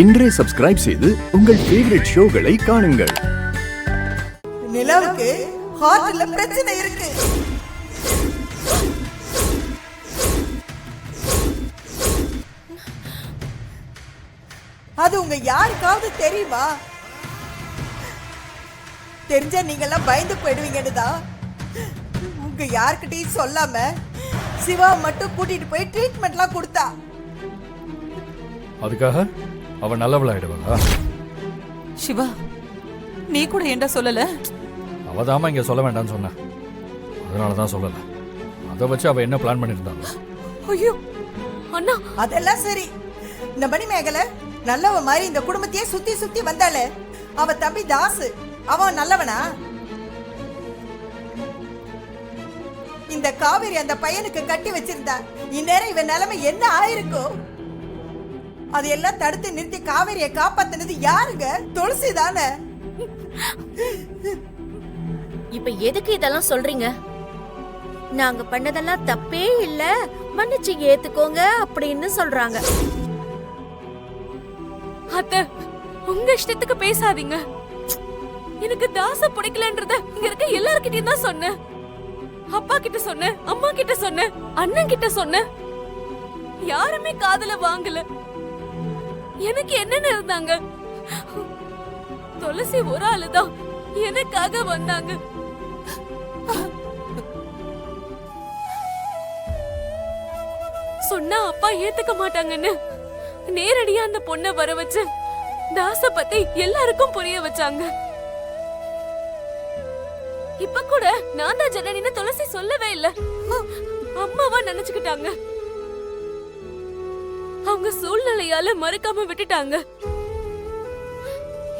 இன்றே சப்ஸ்கிரைப் செய்து உங்கள் ஃபேவரட் ஷோகளை காணுங்கள். நிலாவுக்கு ஹார்ட்ல பிரச்சனை இருக்கு. அது உங்க யாருக்காவது தெரியுமா? தெரிஞ்சா நீங்க எல்லாம் பயந்து போயிடுவீங்கன்னு தான் உங்க யாருக்கிட்டையும் சொல்லாம சிவா மட்டும் கூட்டிட்டு போய் ட்ரீட்மெண்ட்லாம் கொடுத்தா. அதுக்காக அவ நல்லவளாயிடுவாளா? சிவா, நீ கூட ஏன்டா சொல்லல? அவதாம இங்க சொல்ல வேண்டாம்னு சொன்ன, அதனாலதான் சொல்லல. அதை வச்சு அவ என்ன பிளான் பண்ணிருந்தாங்க? ஐயோ அண்ணா, அதெல்லாம் சரி. இந்த மணிமேகலை நல்லவ மாதிரி இந்த குடும்பத்தையே சுத்தி சுத்தி வந்தாளே, அவ தம்பி தாசு அவன் நல்லவனா? இந்த காவேரி அந்த பையனுக்கு கட்டி வச்சிருந்தா இந்நேரம் இவன் நிலைமை என்ன ஆயிருக்கும்? அதையெல்லாம் தடுத்து நிறுத்தி காவேரியை காப்பாத்தினது யாருங்க? துளசி தானே. இப்ப எதுக்கு இதெல்லாம் சொல்றீங்க? நாங்க பண்ணதெல்லாம் தப்பே இல்ல, மன்னிச்சு ஏத்துக்கோங்க அப்படின்னு சொல்றாங்க. அத்தை, உங்க இஷ்டத்துக்கு பேசாதீங்க. எனக்கு தாச பிடிக்கலன்றத இங்க இருக்க எல்லார்கிட்டயும் தான் சொன்னேன். அப்பா கிட்ட சொன்னேன், அம்மா கிட்ட சொன்னேன், அண்ணன் கிட்ட சொன்னேன். யாருமே காதுல வாங்கல. எனக்கு என்னன்னு இருந்தாங்க? துளசி ஒரு ஆளுதான் எனக்காக வந்தாங்க. சொன்னா அப்பா ஏத்துக்க மாட்டாங்கன்னு நேரடியா அந்த பொண்ணை வர வச்சு தாச பத்தி எல்லாருக்கும் புரிய வச்சாங்க. இப்ப கூட நான் தான் ஜனனின்னு துளசி சொல்லவே இல்ல, அம்மாவா நினைச்சுக்கிட்டாங்க. அவங்க சூழ்நிலையால மறுக்காம விட்டுட்டாங்க.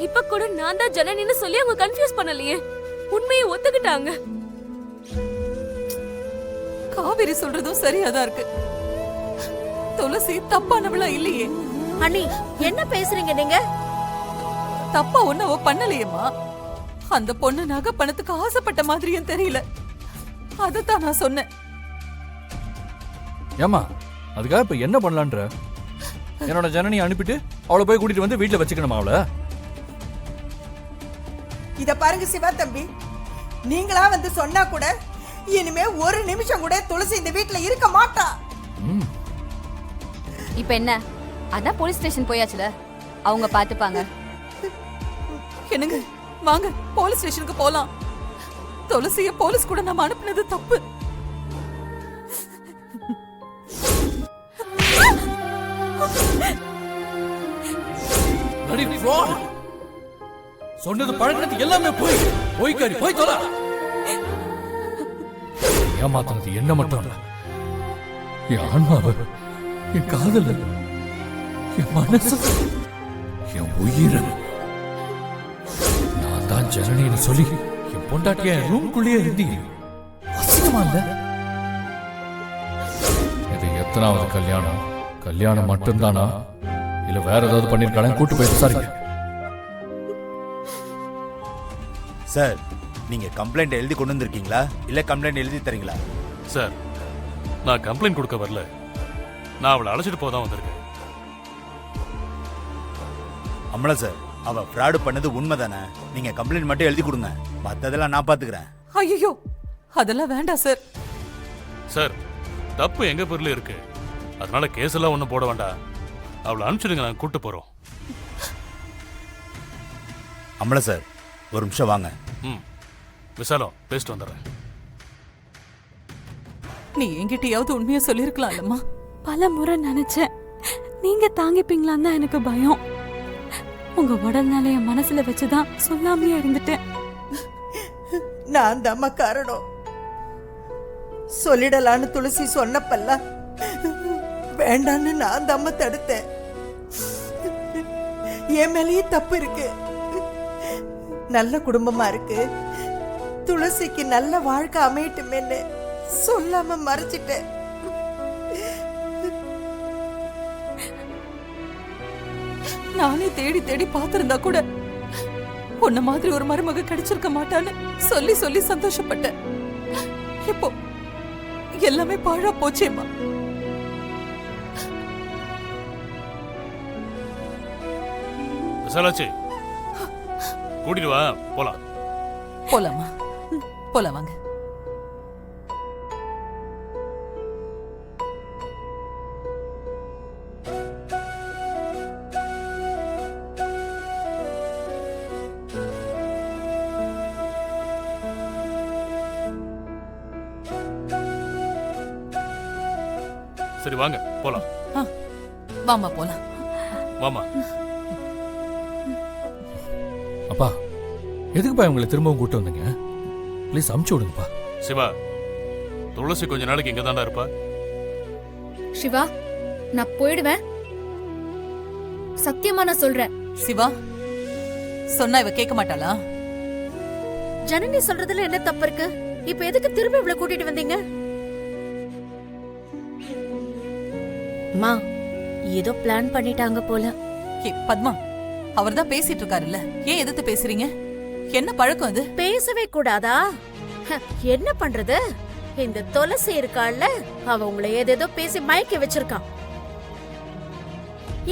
இப்ப கூட நான் தான் ஜனனின்னு சொல்லி அவங்க கன்ஃபியூஸ் பண்ணலையே, உண்மையை ஒத்துக்கிட்டாங்க. காவேரி சொல்றதும் சரியாதான் இருக்கு. துளசி தப்பானவளா இல்லையே. அண்ணி, என்ன பேசுறீங்க நீங்க? தப்பா ஒண்ணு அவ பண்ணலையேம்மா. அந்த பொண்ணு நகை பணத்துக்கு ஆசைப்பட்ட மாதிரியும் தெரியல. அதத்தான் நான் சொன்னேன். ஏமா, அதுக்காக இப்ப என்ன பண்ணலான்ற? என்னோட ஜனனி அனுப்பிட்டு அவளை போய் கூட்டிட்டு வந்து வீட்டுல வச்சுக்கணுமா அவளை? இத பாருங்க சிவா தம்பி, நீங்களா வந்து சொன்னா கூட இனிமே ஒரு நிமிஷம் கூட துளசி இந்த வீட்டுல இருக்க மாட்டா. இப்ப என்ன? அதான் போலீஸ் ஸ்டேஷன் போயாச்சுல, அவங்க பாத்துப்பாங்க. என்னங்க, வாங்க போலீஸ் ஸ்டேஷனுக்கு போலாம். துளசிய போலீஸ் கூட நம்ம அனுப்புனது தப்பு. சொன்னது பழகினது எல்லாமே போய் போய்க்காரி போய் தொலை. ஏமாத்தினது என்ன மட்டும் இல்ல, என் ஆன்மாவை, என் காதல், என் மனசு, என் உயிரை. நான் தான் ஜனனின்னு சொல்லி என் பொண்டாட்டிய ரூம்குள்ளேயே இருந்தீங்க. அசிங்கமா இல்ல? இது எத்தனாவது கல்யாணம்? கல்யாணம் மட்டும்தானா இல்ல வேற ஏதாவது பண்ணிருக்காங்க? கூட்டு போய் விசாரிங்க. சார், நீங்க கம்ப்ளைண்ட் எழுதி கொண்டு வந்திருக்கீங்களா இல்ல கம்ப்ளைண்ட் எழுதி தரீங்களா? சார், நான் கம்ப்ளைண்ட் கொடுக்க வரல, நான் அவளை அழைச்சிட்டு போதான் வந்திருக்கேன். அம்மளா சார், அவ ஃப்ராடு பண்ணது உண்மைதானே? நீங்க கம்ப்ளைண்ட் மட்டும் எழுதி கொடுங்க, மத்ததெல்லாம் நான் பாத்துக்கிறேன். ஐயோ, அதெல்லாம் வேண்டாம் சார். சார், தப்பு எங்க பேர்ல இருக்கு, அதனால கேஸ் எல்லாம் ஒன்றும் போட வேண்டாம். அவளை அனுப்பிச்சிடுங்க, நாங்கள் கூட்டு போறோம். அம்மளா சார், ஒரு நிமிஷம் வாங்க. விசாலம், பேசிட்டு வந்துடுறேன். நீ என்கிட்டயாவது உண்மையா சொல்லிருக்கலாம் இல்லம்மா? பல முறை நினைச்சேன், நீங்க தாங்கிப்பீங்களான்னு தான் எனக்கு பயம். உங்க உடல்நிலைய மனசுல வச்சுதான் சொல்லாமையே இருந்துட்டேன். நான் தம்மா காரணம். சொல்லிடலான்னு துளசி சொன்னப்பல்ல வேண்டான்னு நான் தம்ம தடுத்தேன். என் மேலேயே தப்பு இருக்கு. நல்ல குடும்பமா இருக்கு, துளசிக்கு நல்ல வாழ்க்கை அமையட்டுமேன்னு சொல்லாம மறைச்சிட்டேன். நானே தேடி தேடி பாத்திருந்தா கூட உன்ன மாதிரி ஒரு மருமக கிடைச்சிருக்க மாட்டான்னு சொல்லி சொல்லி சந்தோஷப்பட்டேன். இப்போ எல்லாமே பாழா போச்சேம்மா. விசாலாச்சு கூட்டிட்டு வா போலாம். போலாமா? போலாம் வாங்க. சரி வாங்க போலாம். வாமா போலாம். வாமா. அப்பா எதுக்குப்பா இவங்களை திரும்பவும் கூட்டு வந்தீங்க? ப்ளீஸ் அமுச்சு விடுங்கப்பா. சிவா, துளசி கொஞ்ச நாளைக்கு இங்க தாண்டா இருப்பா. சிவா, நான் போயிடுவேன். சத்தியமா நான் சொல்றேன். சிவா, சொன்னா இவ கேட்க மாட்டாளா? ஜனனி சொல்றதுல என்ன தப்பு இருக்கு? இப்ப எதுக்கு திரும்ப இவ்வளவு கூட்டிட்டு வந்தீங்க? மா, ஏதோ பிளான் பண்ணிட்டாங்க போல. பத்மா, அவர்தான் பேசிட்டு இருக்காருல்ல, ஏன் எதிர்த்து பேசுறீங்க? என்ன பழக்கம் அது? பேசவே கூடாதா? என்ன பண்றது? இந்த துளசி இருக்காள்ல, அவ உங்களை ஏதேதோ பேசி மயக்க வச்சிருக்கான்.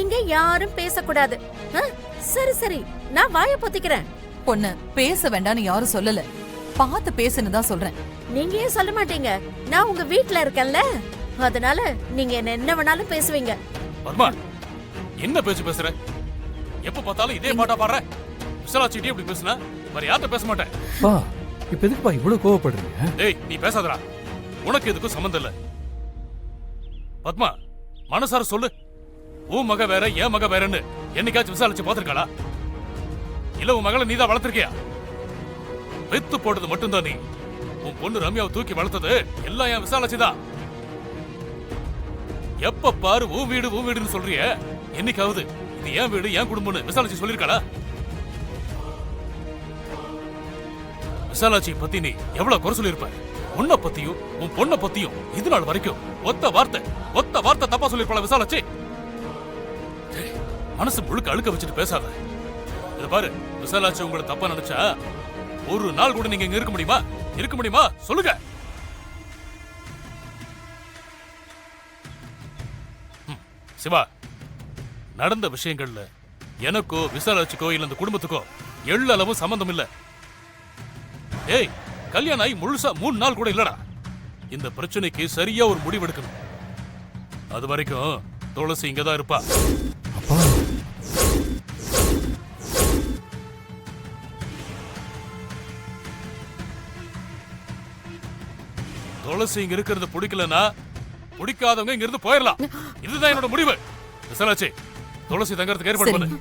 இங்க யாரும் பேசக்கூடாது. சரி சரி, நான் வாய பொத்திக்கிறேன். பொண்ணு பேச வேண்டாம்னு யாரும் சொல்லல, பார்த்து பேசுன்னு தான் சொல்றேன். நீங்க ஏன் சொல்ல மாட்டீங்க? நான் உங்க வீட்ல இருக்கேன்ல, அதனால நீங்க என்ன வேணாலும் பேசுவீங்க. பத்மா, என்ன பேச்சு பேசுற? எப்ப பார்த்தாலும் இதே பாட்டா பாடுற. விசாலாச்சிட்டே இப்படி பேசுனா வேற யார்கிட்ட பேச மாட்டேன். பா, இப்ப எதுக்குப்பா இவ்வளவு கோவப்படுறீங்க? டேய், நீ பேசாதடா. உனக்கு எதுக்கும் சம்பந்தம் இல்ல. பத்மா, மனசார சொல்லு, உன் மக வேற என் மக வேறன்னு என்னைக்காச்சும் விசாலிச்சு பாத்திருக்காளா? இல்ல உன் மகளை நீதான் வளர்த்திருக்கியா? வெத்து போட்டது மட்டும்தான் நீ. உன் பொண்ணு ரம்யாவை தூக்கி வளர்த்தது எல்லாம் என் விசாலாச்சிதான். எப்ப பாரு உன் வீடுன்னு சொல்றிய, என்னைக்காவது இது என் வீடு என் குடும்பம்னு விசாலாச்சி சொல்லிருக்காளா? விசாலாச்சி பத்தி நீ எவ்வளவு குறை சொல்லிருப்ப? உன்னை பத்தியும் உன் பொண்ணை பத்தியும் இது நாள் வரைக்கும் ஒத்த வார்த்தை தப்பா சொல்லிருப்பாளா விசாலாச்சி? மனசு முழுக்க அழுக்க வச்சுட்டு பேசாத. இத பாரு, விசாலாச்சி உங்களை தப்பா நினைச்சா ஒரு நாள் கூட நீங்க இங்க இருக்க முடியுமா சொல்லுங்க. சிவா, நடந்த விஷயங்கள்ல எனக்கோ விசாலாச்சிக்கோ இல்ல இந்த குடும்பத்துக்கோ எள்ளளவும் சம்பந்தம் இல்ல. ஏய், கல்யாணம் ஆகி முழுசா 3 நாள் கூட இல்லடா. இந்த பிரச்சனைக்கு சரியா ஒரு முடிவு எடுக்கணும். அது வரைக்கும் துளசி இங்கதான் இருப்பா. அப்பா, துளசி இங்க இருக்கிறது பிடிக்கலன்னா பிடிக்காதவங்க இங்க இருந்து போயிடலாம். இதுதான் என்னோட முடிவு. விசாலாச்சி, துளசி தங்கறதுக்கு ஏற்பாடு பண்ணு.